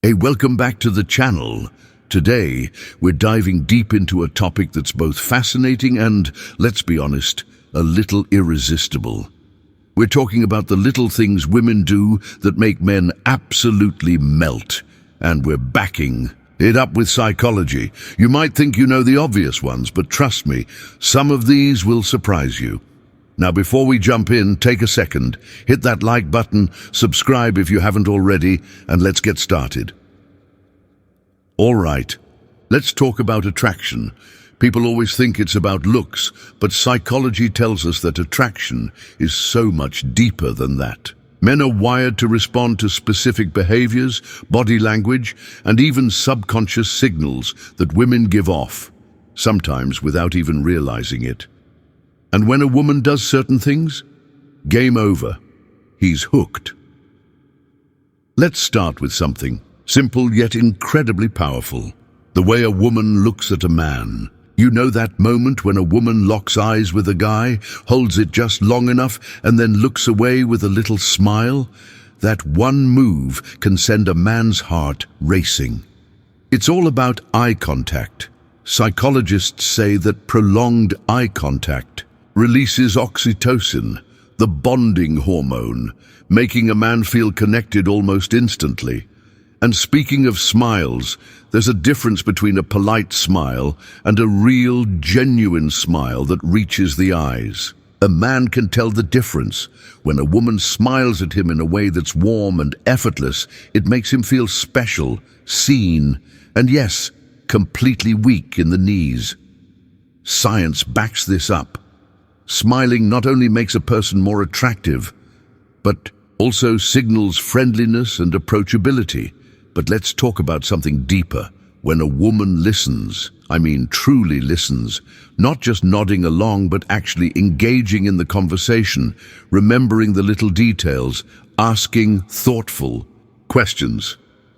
Hey, welcome back to the channel. Today, we're diving deep into a topic that's both fascinating and, let's be honest, a little irresistible. We're talking about the little things women do that make men absolutely melt. And we're backing it up with psychology. You might think you know the obvious ones, but trust me, some of these will surprise you. Now, before we jump in, take a second, hit that like button, subscribe if you haven't already, and let's get started. All right, let's talk about attraction. People always think it's about looks, but psychology tells us that attraction is so much deeper than that. Men are wired to respond to specific behaviors, body language, and even subconscious signals that women give off, sometimes without even realizing it. And when a woman does certain things, game over. He's hooked. Let's start with something simple yet incredibly powerful. The way a woman looks at a man. You know that moment when a woman locks eyes with a guy, holds it just long enough, and then looks away with a little smile? That one move can send a man's heart racing. It's all about eye contact. Psychologists say that prolonged eye contact releases oxytocin, the bonding hormone, making a man feel connected almost instantly. And speaking of smiles, there's a difference between a polite smile and a real, genuine smile that reaches the eyes. A man can tell the difference. When a woman smiles at him in a way that's warm and effortless, it makes him feel special, seen, and yes, completely weak in the knees. Science backs this up. Smiling not only makes a person more attractive, but also signals friendliness and approachability. But let's talk about something deeper. When a woman listens, I mean truly listens, not just nodding along but actually engaging in the conversation, remembering the little details, asking thoughtful questions.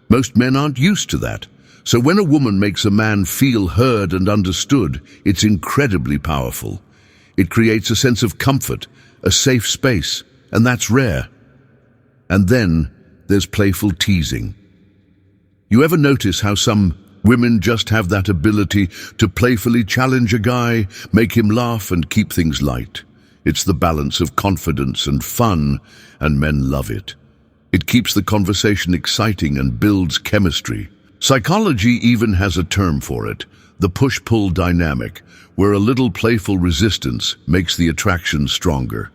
Most men aren't used to that. So when a woman makes a man feel heard and understood, it's incredibly powerful. It creates a sense of comfort, a safe space, and that's rare. And then there's playful teasing. You ever notice how some women just have that ability to playfully challenge a guy, make him laugh and keep things light? It's the balance of confidence and fun, and men love it. It keeps the conversation exciting and builds chemistry. Psychology even has a term for it, the push-pull dynamic, where a little playful resistance makes the attraction stronger.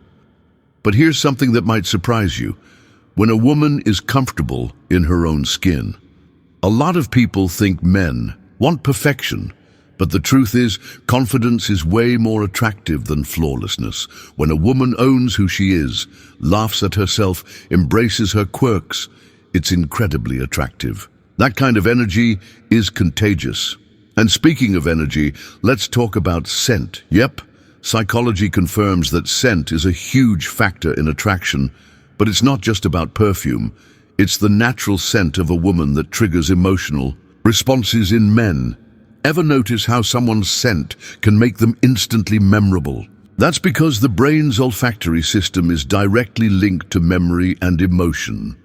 But here's something that might surprise you. When a woman is comfortable in her own skin, a lot of people think men want perfection, but the truth is, confidence is way more attractive than flawlessness. When a woman owns who she is, laughs at herself, embraces her quirks, it's incredibly attractive. That kind of energy is contagious. And speaking of energy, let's talk about scent. Yep, psychology confirms that scent is a huge factor in attraction, but it's not just about perfume. It's the natural scent of a woman that triggers emotional responses in men. Ever notice how someone's scent can make them instantly memorable? That's because the brain's olfactory system is directly linked to memory and emotion.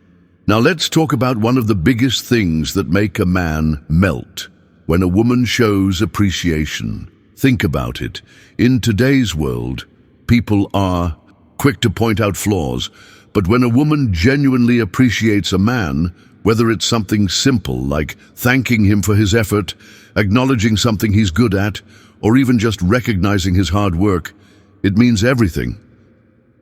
Now let's talk about one of the biggest things that make a man melt. When a woman shows appreciation. Think about it. In today's world, people are quick to point out flaws, but when a woman genuinely appreciates a man, whether it's something simple like thanking him for his effort, acknowledging something he's good at, or even just recognizing his hard work, it means everything.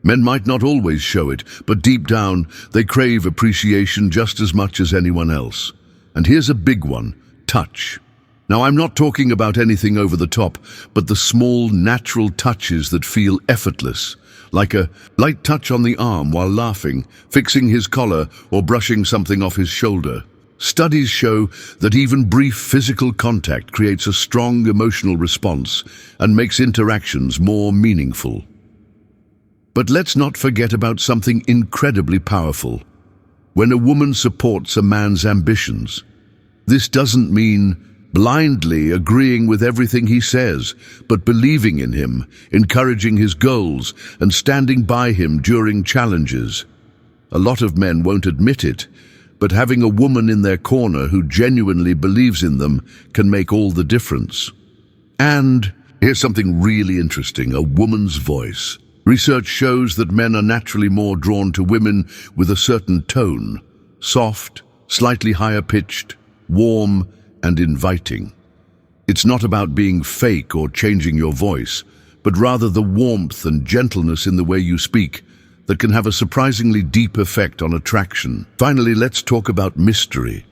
Men might not always show it, but deep down, they crave appreciation just as much as anyone else. And here's a big one: touch. Now, I'm not talking about anything over the top, but the small, natural touches that feel effortless, like a light touch on the arm while laughing, fixing his collar, or brushing something off his shoulder. Studies show that even brief physical contact creates a strong emotional response and makes interactions more meaningful. But let's not forget about something incredibly powerful. When a woman supports a man's ambitions. This doesn't mean blindly agreeing with everything he says, but believing in him, encouraging his goals, and standing by him during challenges. A lot of men won't admit it, but having a woman in their corner who genuinely believes in them can make all the difference. And here's something really interesting, a woman's voice. Research shows that men are naturally more drawn to women with a certain tone, soft, slightly higher pitched, warm, and inviting. It's not about being fake or changing your voice, but rather the warmth and gentleness in the way you speak that can have a surprisingly deep effect on attraction. Finally, let's talk about mystery.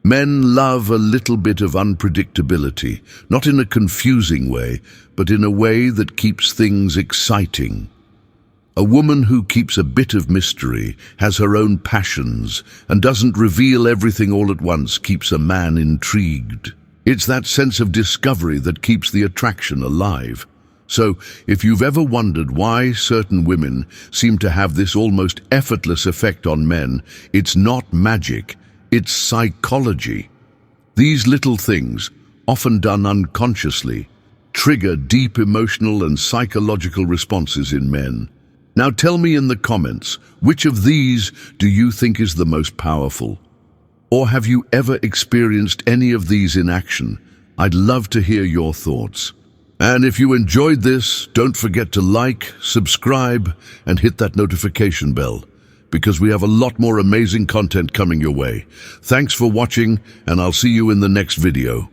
Men love a little bit of unpredictability, not in a confusing way, but in a way that keeps things exciting. A woman who keeps a bit of mystery, has her own passions, and doesn't reveal everything all at once keeps a man intrigued. It's that sense of discovery that keeps the attraction alive. So, if you've ever wondered why certain women seem to have this almost effortless effect on men, it's not magic, it's psychology. These little things, often done unconsciously, trigger deep emotional and psychological responses in men. Now tell me in the comments, which of these do you think is the most powerful? Or have you ever experienced any of these in action? I'd love to hear your thoughts. And if you enjoyed this, don't forget to like, subscribe, and hit that notification bell, because we have a lot more amazing content coming your way. Thanks for watching, and I'll see you in the next video.